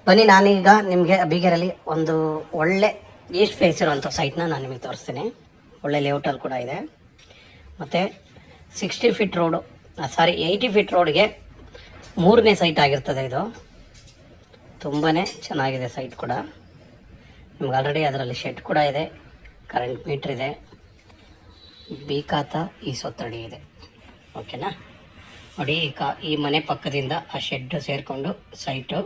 ಬನ್ನಿ, ನಾನೀಗ ನಿಮಗೆ ಅಬ್ಬಿಗೆರೆಯಲ್ಲಿ ಒಂದು ಒಳ್ಳೆ ಈಸ್ಟ್ ಫೇಸ್ ಇರುವಂಥ ಸೈಟ್ನ ನಾನು ನಿಮಗೆ ತೋರಿಸ್ತೀನಿ. ಒಳ್ಳೆ ಲೇಔಟಲ್ಲಿ ಕೂಡ ಇದೆ. ಮತ್ತು 60 ಫೀಟ್ ರೋಡು 80 ಫೀಟ್ ರೋಡ್ಗೆ 3ನೇ ಸೈಟ್ ಆಗಿರ್ತದೆ. ಇದು ತುಂಬಾ ಚೆನ್ನಾಗಿದೆ ಸೈಟ್ ಕೂಡ. ನಿಮ್ಗೆ ಆಲ್ರೆಡಿ ಅದರಲ್ಲಿ ಶೆಡ್ ಕೂಡ ಇದೆ, ಕರೆಂಟ್ ಮೀಟ್ರ್ ಇದೆ, ಖಾತಾ ಈ ಸೊತ್ತಡಿ ಇದೆ. ಓಕೆನಾ? ನೋಡಿ, ಈ ಮನೆ ಪಕ್ಕದಿಂದ ಆ ಶೆಡ್ ಸೇರಿಕೊಂಡು ಸೈಟು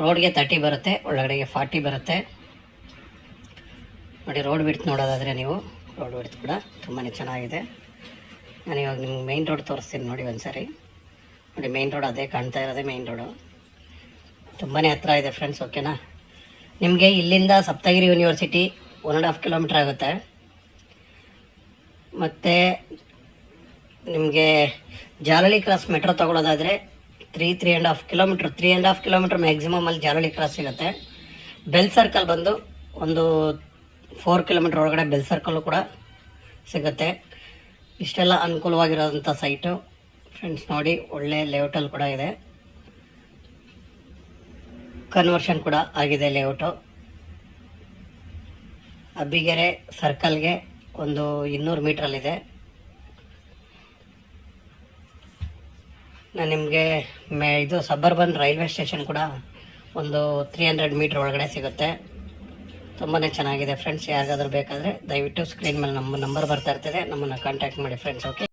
ರೋಡ್ಗೆ 30 ಬರುತ್ತೆ, ಒಳಗಡೆಗೆ 40 ಬರುತ್ತೆ. ನೋಡಿ, ರೋಡ್ ಬಿಡ್ತು ನೋಡೋದಾದರೆ ನೀವು, ರೋಡ್ ಬಿಡ್ತು ಕೂಡ ತುಂಬಾ ಚೆನ್ನಾಗಿದೆ. ನಾನು ಇವಾಗ ನಿಮ್ಗೆ ಮೇಯ್ನ್ ರೋಡ್ ತೋರಿಸ್ತೀನಿ ನೋಡಿ ಒಂದ್ಸರಿ. ನೋಡಿ, ಮೇಯ್ನ್ ರೋಡ್ ಅದೇ ಕಾಣ್ತಾ ಇರೋದೇ ಮೇಯ್ನ್ ರೋಡು. ತುಂಬಾ ಹತ್ತಿರ ಇದೆ ಫ್ರೆಂಡ್ಸ್. ಓಕೆನಾ? ನಿಮಗೆ ಇಲ್ಲಿಂದ ಸಪ್ತಗಿರಿ ಯೂನಿವರ್ಸಿಟಿ 1.5 ಕಿಲೋಮೀಟ್ರ್ ಆಗುತ್ತೆ. ಮತ್ತು ನಿಮಗೆ ಜಾಲಹಳ್ಳಿ ಕ್ರಾಸ್ ಮೆಟ್ರೋ ತೊಗೊಳ್ಳೋದಾದರೆ 3.5 ಕಿಲೋಮೀಟ್ರ್ 3.5 ಕಿಲೋಮೀಟ್ರ್ ಮ್ಯಾಕ್ಸಿಮಮಲ್ಲಿ ಜಾಲಹಳ್ಳಿ ಕ್ರಾಸ್ ಸಿಗುತ್ತೆ. ಬೆಲ್ ಸರ್ಕಲ್ ಬಂದು ಒಂದು 4 ಕಿಲೋಮೀಟ್ರ್ ಒಳಗಡೆ ಬೆಲ್ ಸರ್ಕಲ್ಲು ಕೂಡ ಸಿಗುತ್ತೆ. ಇಷ್ಟೆಲ್ಲ ಅನುಕೂಲವಾಗಿರೋಂಥ ಸೈಟು ಫ್ರೆಂಡ್ಸ್. ನೋಡಿ, ಒಳ್ಳೆ ಲೇಔಟಲ್ಲಿ ಕೂಡ ಇದೆ, ಕನ್ವರ್ಷನ್ ಕೂಡ ಆಗಿದೆ ಲೇಔಟು. ಅಬ್ಬಿಗೆರೆ ಸರ್ಕಲ್ಗೆ ಒಂದು 200 ಮೀಟ್ರಲ್ಲಿದೆ. ನಾನು ನಿಮಗೆ ಇದು ಸಬರ್ಬನ್ ರೈಲ್ವೆ ಸ್ಟೇಷನ್ ಕೂಡ ಒಂದು 300 ಮೀಟ್ರ್ ಒಳಗಡೆ ಸಿಗುತ್ತೆ. ತುಂಬಾ ಚೆನ್ನಾಗಿದೆ ಫ್ರೆಂಡ್ಸ್. ಯಾರಿಗಾದ್ರೂ ಬೇಕಾದರೆ ದಯವಿಟ್ಟು ಸ್ಕ್ರೀನ್ ಮೇಲೆ ನಮ್ಮ ನಂಬರ್ ಬರ್ತಾ ಇರ್ತದೆ, ನಮ್ಮನ್ನು ಕಾಂಟ್ಯಾಕ್ಟ್ ಮಾಡಿ ಫ್ರೆಂಡ್ಸ್. ಓಕೆ.